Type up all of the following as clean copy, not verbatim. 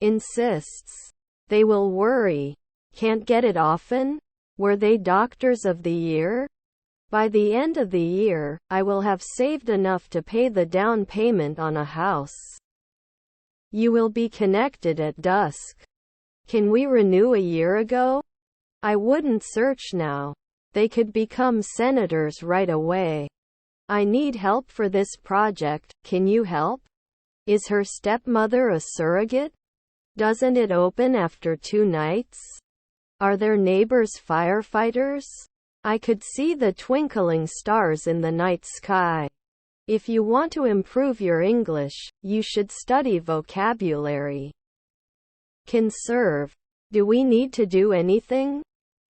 Insists. They will worry. Can't get it often? Were they doctors of the year? By the end of the year, I will have saved enough to pay the down payment on a house. You will be connected at dusk. Can we renew a year ago? I wouldn't search now. They could become senators right away. I need help for this project, can you help? Is her stepmother a surrogate? Doesn't it open after 2 nights? Are their neighbors firefighters? I could see the twinkling stars in the night sky. If you want to improve your English, you should study vocabulary. Conserve. Do we need to do anything?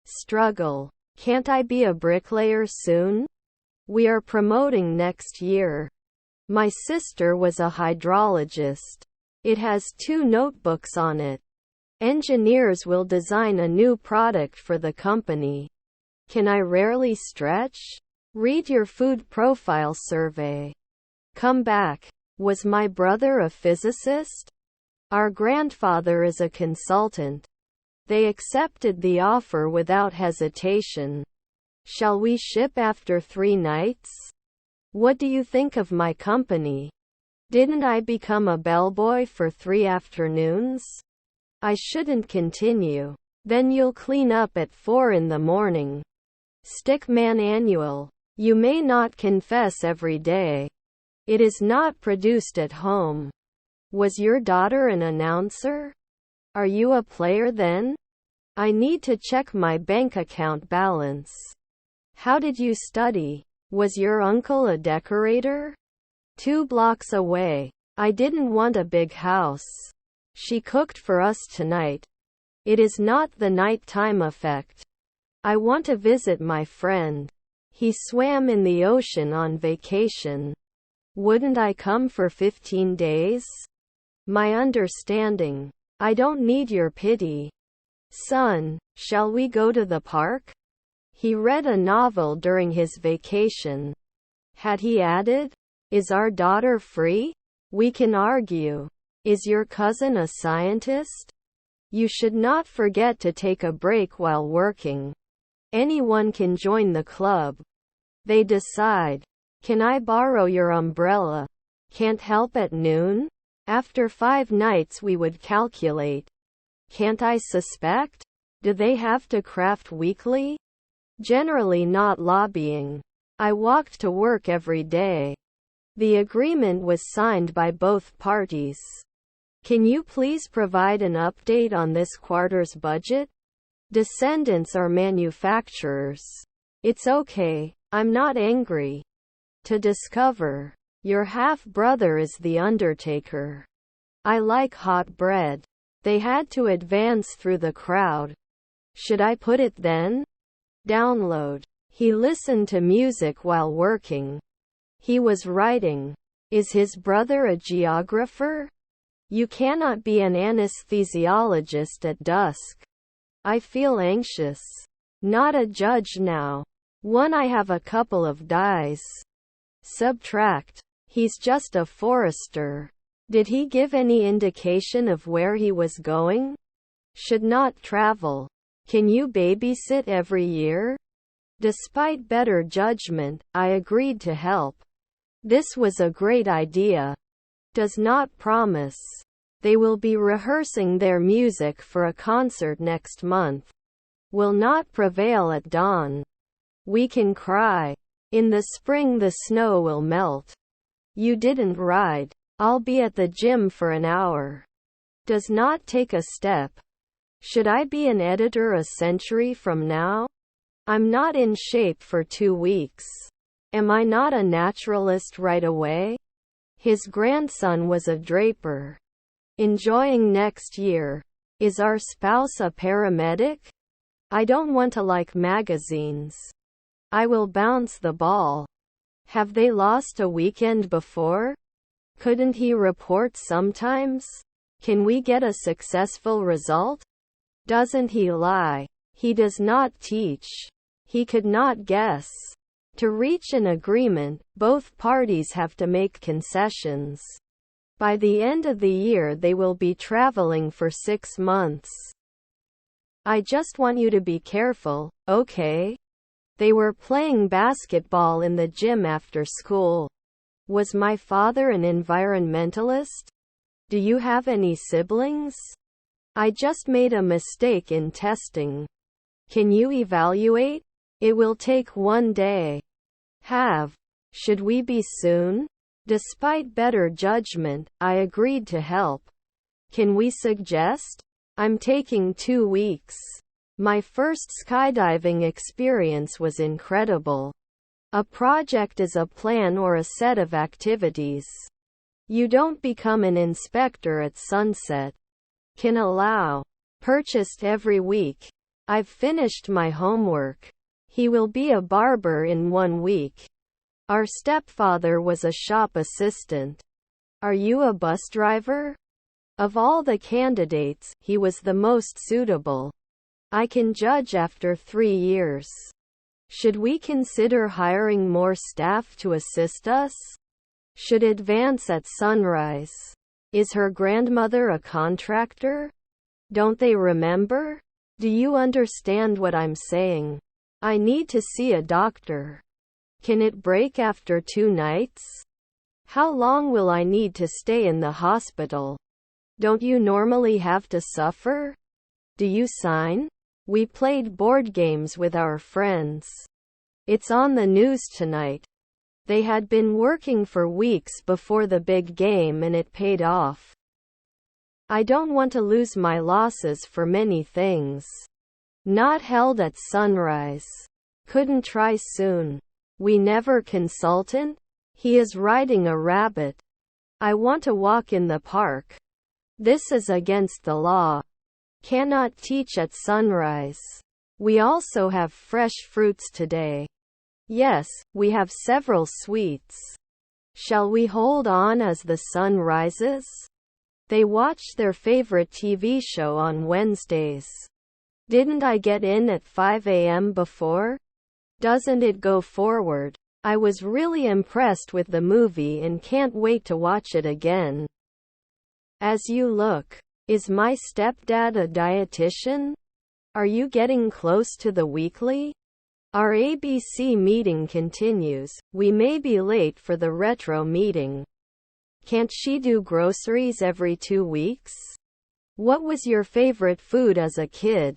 Struggle. Can't I be a bricklayer soon? We are promoting next year. My sister was a hydrologist. It has 2 notebooks on it. Engineers will design a new product for the company. Can I rarely stretch? Read your food profile survey. Come back. Was my brother a physicist? Our grandfather is a consultant. They accepted the offer without hesitation. Shall we ship after 3 nights? What do you think of my company? Didn't I become a bellboy for 3 afternoons? I shouldn't continue. Then you'll clean up at 4 in the morning. Stickman Annual. You may not confess every day. It is not produced at home. Was your daughter an announcer? Are you a player then? I need to check my bank account balance. How did you study? Was your uncle a decorator? 2 blocks away. I didn't want a big house. She cooked for us tonight. It is not the nighttime effect. I want to visit my friend. He swam in the ocean on vacation. Wouldn't I come for 15 days? My understanding. I don't need your pity. Son, shall we go to the park? He read a novel during his vacation. Had he added, is our daughter free? We can argue. Is your cousin a scientist? You should not forget to take a break while working. Anyone can join the club. They decide. Can I borrow your umbrella? Can't help at noon? After 5 nights we would calculate. Can't I suspect? Do they have to craft weekly? Generally not lobbying. I walked to work every day. The agreement was signed by both parties. Can you please provide an update on this quarter's budget? Descendants are manufacturers. It's okay, I'm not angry. To discover. Your half-brother is the undertaker. I like hot bread. They had to advance through the crowd. Should I put it then? Download. He listened to music while working. He was writing. Is his brother a geographer? You cannot be an anesthesiologist at dusk. I feel anxious. Not a judge now. I have a couple of dies. Subtract. He's just a forester. Did he give any indication of where he was going? Should not travel. Can you babysit every year? Despite better judgment, I agreed to help. This was a great idea. Does not promise. They will be rehearsing their music for a concert next month. Will not prevail at dawn. We can cry. In the spring the snow will melt. You didn't ride. I'll be at the gym for an hour. Does not take a step. Should I be an editor a century from now? I'm not in shape for 2 weeks. Am I not a naturalist right away? His grandson was a draper. Enjoying next year. Is our spouse a paramedic? I don't want to like magazines. I will bounce the ball. Have they lost a weekend before? Couldn't he report sometimes? Can we get a successful result? Doesn't he lie? He does not teach. He could not guess. To reach an agreement, both parties have to make concessions. By the end of the year they will be traveling for 6 months. I just want you to be careful, okay? They were playing basketball in the gym after school. Was my father an environmentalist? Do you have any siblings? I just made a mistake in testing. Can you evaluate? It will take 1 day. Should we be soon? Despite better judgment, I agreed to help. Can we suggest? I'm taking 2 weeks. My first skydiving experience was incredible. A project is a plan or a set of activities. You don't become an inspector at sunset. Can allow. Purchased every week. I've finished my homework. He will be a barber in 1 week. Our stepfather was a shop assistant. Are you a bus driver? Of all the candidates, he was the most suitable. I can judge after 3 years. Should we consider hiring more staff to assist us? Should advance at sunrise. Is her grandmother a contractor? Don't they remember? Do you understand what I'm saying? I need to see a doctor. Can it break after 2 nights? How long will I need to stay in the hospital? Don't you normally have to suffer? Do you sign? We played board games with our friends. It's on the news tonight. They had been working for weeks before the big game and it paid off. I don't want to lose my losses for many things. Not held at sunrise. Couldn't try soon. We never consultant? He is riding a rabbit. I want to walk in the park. This is against the law. Cannot teach at sunrise. We also have fresh fruits today. Yes, we have several sweets. Shall we hold on as the sun rises? They watched their favorite TV show on Wednesdays. Didn't I get in at 5 a.m. before? Doesn't it go forward? I was really impressed with the movie and can't wait to watch it again. As you look. Is my stepdad a dietitian? Are you getting close to the weekly? Our ABC meeting continues. We may be late for the retro meeting. Can't she do groceries every 2 weeks? What was your favorite food as a kid?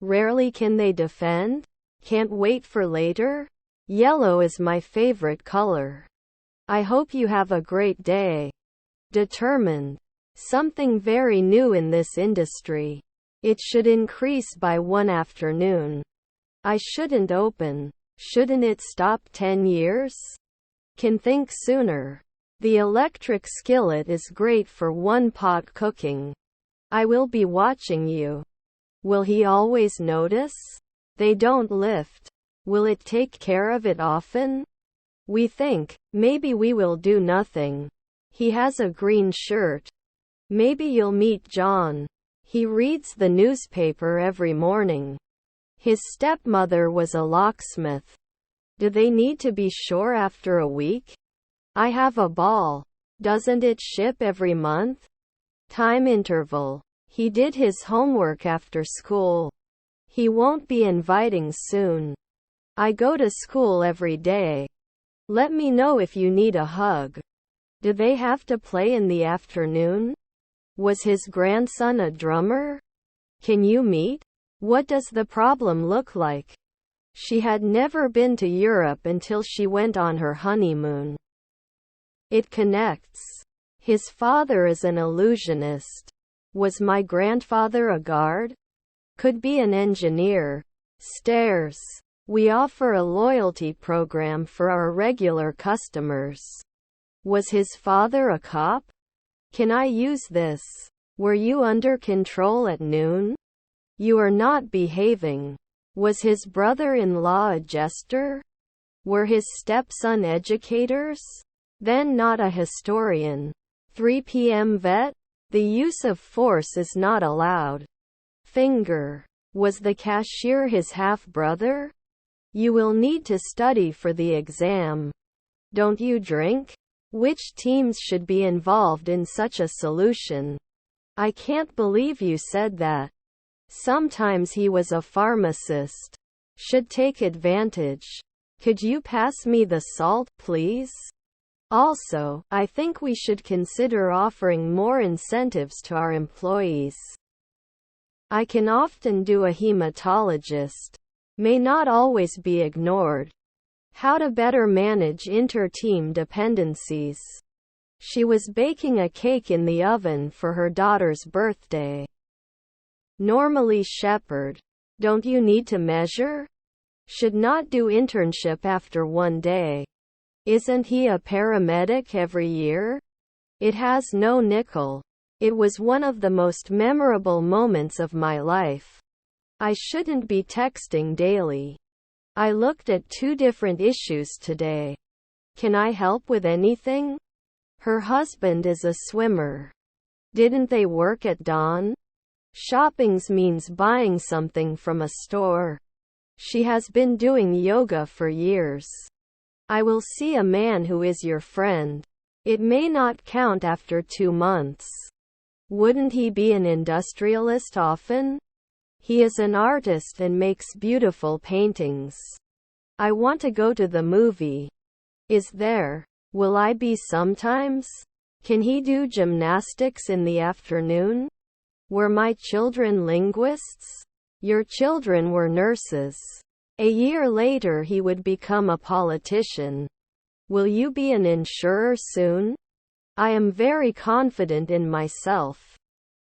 Rarely can they defend? Can't wait for later? Yellow is my favorite color. I hope you have a great day. Determined. Something very new in this industry. It should increase by 1 afternoon. I shouldn't open. Shouldn't it stop 10 years? Can think sooner. The electric skillet is great for one-pot cooking. I will be watching you. Will he always notice? They don't lift. Will it take care of it often? We think, maybe we will do nothing. He has a green shirt. Maybe you'll meet John. He reads the newspaper every morning. His stepmother was a locksmith. Do they need to be sure after a week? I have a ball. Doesn't it ship every month? Time interval. He did his homework after school. He won't be inviting soon. I go to school every day. Let me know if you need a hug. Do they have to play in the afternoon? Was his grandson a drummer? Can you meet? What does the problem look like? She had never been to Europe until she went on her honeymoon. It connects. His father is an illusionist. Was my grandfather a guard? Could be an engineer. Stairs. We offer a loyalty program for our regular customers. Was his father a cop? Can I use this? Were you under control at noon? You are not behaving. Was his brother-in-law a jester? Were his stepson educators? Then not a historian. 3 p.m. vet? The use of force is not allowed. Finger. Was the cashier his half-brother? You will need to study for the exam. Don't you drink? Which teams should be involved in such a solution? I can't believe you said that. Sometimes he was a pharmacist. Should take advantage. Could you pass me the salt, please? Also, I think we should consider offering more incentives to our employees. I can often do a hematologist. May not always be ignored. How to better manage inter-team dependencies. She was baking a cake in the oven for her daughter's birthday. Normally shepherd. Don't you need to measure? Should not do internship after one day. Isn't he a paramedic every year? It has no nickel. It was one of the most memorable moments of my life. I shouldn't be texting daily. I looked at 2 different issues today. Can I help with anything? Her husband is a swimmer. Didn't they work at dawn? Shoppings means buying something from a store. She has been doing yoga for years. I will see a man who is your friend. It may not count after 2 months. Wouldn't he be an industrialist often? He is an artist and makes beautiful paintings. I want to go to the movie. Is there? Will I be sometimes? Can he do gymnastics in the afternoon? Were my children linguists? Your children were nurses. A year later he would become a politician. Will you be an insurer soon? I am very confident in myself.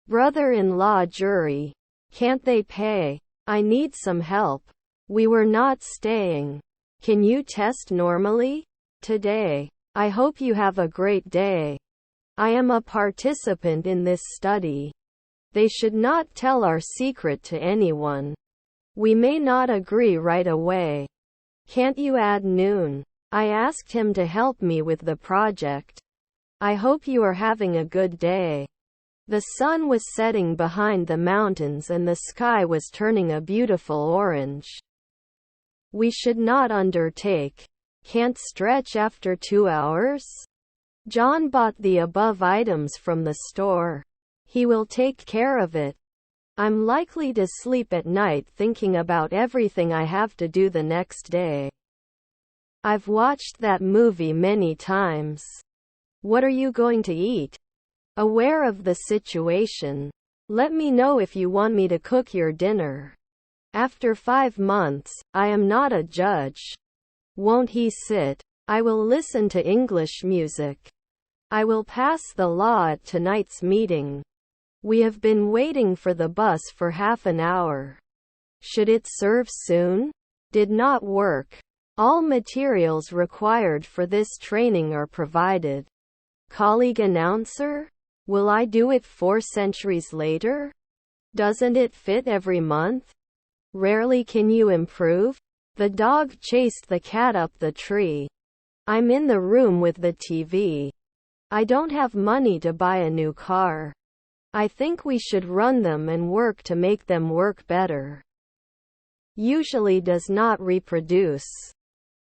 Brother-in-law jury. Can't they pay? I need some help. We were not staying. Can you test normally? Today. I hope you have a great day. I am a participant in this study. They should not tell our secret to anyone. We may not agree right away. Can't you add noon? I asked him to help me with the project. I hope you are having a good day. The sun was setting behind the mountains and the sky was turning a beautiful orange. We should not undertake. Can't stretch after 2 hours? John bought the above items from the store. He will take care of it. I'm likely to sleep at night thinking about everything I have to do the next day. I've watched that movie many times. What are you going to eat? Aware of the situation. Let me know if you want me to cook your dinner. After 5 months, I am not a judge. Won't he sit? I will listen to English music. I will pass the law at tonight's meeting. We have been waiting for the bus for half an hour. Should it serve soon? Did not work. All materials required for this training are provided. Colleague announcer? Will I do it 4 centuries later? Doesn't it fit every month? Rarely can you improve? The dog chased the cat up the tree. I'm in the room with the TV. I don't have money to buy a new car. I think we should run them and work to make them work better. Usually does not reproduce.